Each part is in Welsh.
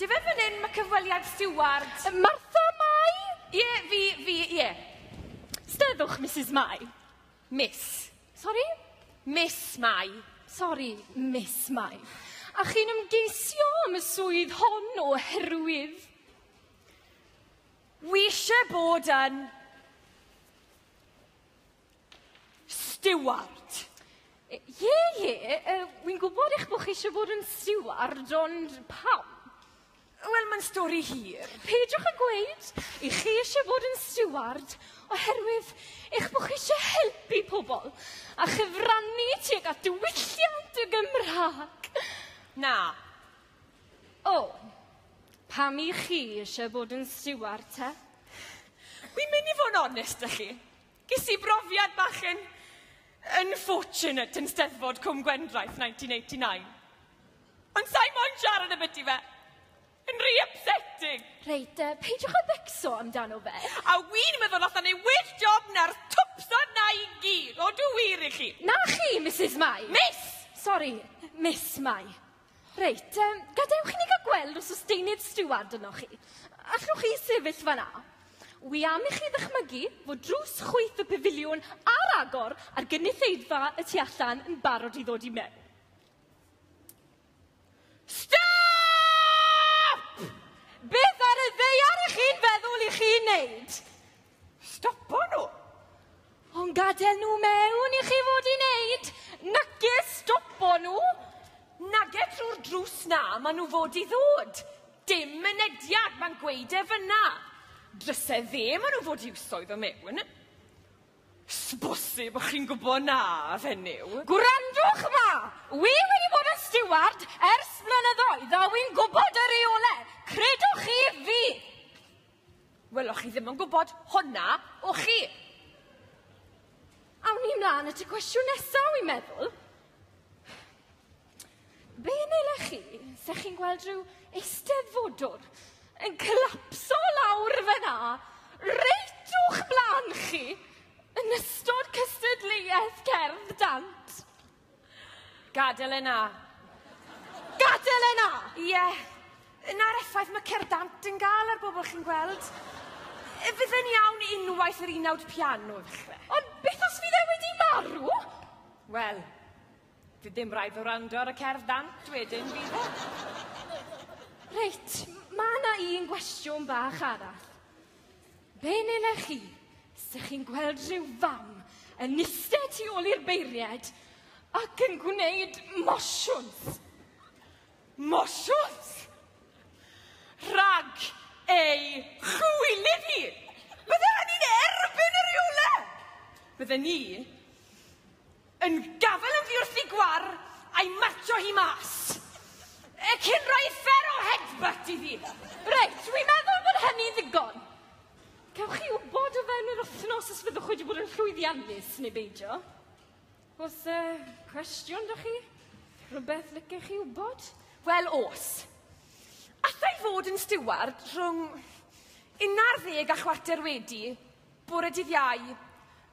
Dy fe fan hyn, mae cyfweliad Stewart. Martha Mai? Ie. Steddwch, Mrs Mai. Miss. Sorry? Miss Mai. Sorry, Miss Mai. A chi'n ymgeisio am y swydd hon oherwydd? Wi eisiau bod yn... Stewart. Wy'n gwybod eich bod chi eisiau bod yn steward, ond pam? Wel, mae'n stori hir. Peidiwch a gweud, i chi eisiau bod yn steward, oherwydd eich bod chi eisiau helpu pobl a chyfrannu tuag at diwylliant y Gymraeg. Na. Pam i chi eisiau bod yn steward, te? Wi'n mynd i fod yn onest â chi. Ges i brofiad bach yn unfortunate yn Steddfod Cwm Gwendraeth 1989. Ond sa'i moyn siarad y byti fe. Yn rhy upsetting. Reit, peidiwch a becso amdano fe. A wi'n meddwl nath ni well job na'r twpsod na i gyd. O, dwi wir i chi. Na chi, Mrs Mai. Miss! Sorry, Miss Mai. Reit, gadewch i ni gael gweld os oes deunydd steward yno chi. Allwch chi sefyll fan'na. Wi am i chi ddychmygu fod drws chwyth y pafiliwn a'r agor a'r gynulleidfa y tu allan yn barod i ddod i mewn. Stop! Beth ar y ddeiar i chi'n feddwl i chi'n neud? Stopo nhw. Ond gadael nhw mewn i chi fod i neud. Nage stopo nhw. Nage trwy'r drws na, maen nhw fod i ddod. Dim mynediad, mae'n gweud e fyna. Drysau ddim maen nhw fod i wsoedd o mewn. Sbosib o'ch chi'n gwybod na, fenyw. Gwrandwch ma! Wi wedi bod yn steward ers blynyddoedd a wi'n gwybod y reolau. Credwch chi fi. Wel, o'ch chi ddim yn gwybod honna, o'ch chi. Awn ni mlaen at y cwestiwn nesaf, wi'n meddwl. Be neu chi, se chi'n gweld rhyw eisteddfodwr yn colapso lawr fyna, reit o'ch blaen chi, yn ystod cystadleuaeth cerdd dant? Gadael yna. Gadael yna! Ie, yna'r effaith mae cerdant yn gael ar bobl chi'n gweld. Fydde'n iawn unwaith yr unawd piano ddechrau. Ond beth os fydd e wedi marw? Wel, fi ddim rhaid o rando ar y cerdant wedyn fydd e. Reit, mae yna un gwestiwn bach arall. Be neu chi, se chi'n gweld rhyw fam yn eistedd tu ôl i'r beiriad ac yn gwneud mosiwns? Mosiwns? Rhag ei chwylydd hi. Bydde ni'n erbyn y rhywle. Bydde ni yn gafel yn ddiwrth i gwar a'i marcho hi mas. Cyn rhoi ffer o headbutt iddi. Reit, dwi'n meddwl bod hynny'n ddigon. Gewch chi wybod o fewn yr wythnos os fyddwch wedi bod yn llwyddiannus neu beidio? Oes cwestiwn da chi? Rhywbeth licech chi wybod? Wel, os. Allai fod yn steward rhwng 11 a chwarter wedi bore dydd Iau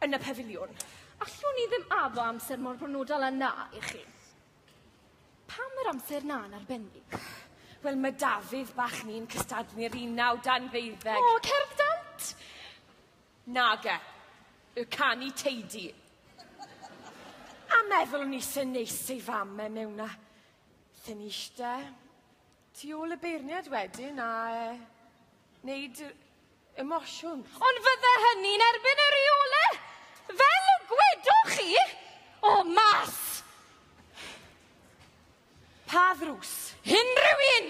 yn y pafiliwn. Allwn ni ddim addo amser mor bronodol yna i chi. Pam yr amser na'n arbennig? Wel, mae Dafydd bach ni'n cystadlu'r 19 O, cerdant! Naga, y canu teidi. A meddwl ni sy'n neis ei fam e mewn a thyn eiste tu ôl y beirniad wedyn a wneud emosiwn. Ond fydde hynny'n erbyn y reolau? Fel y gwedwch chi? O, mas! Pa ddrws? Unrhyw un!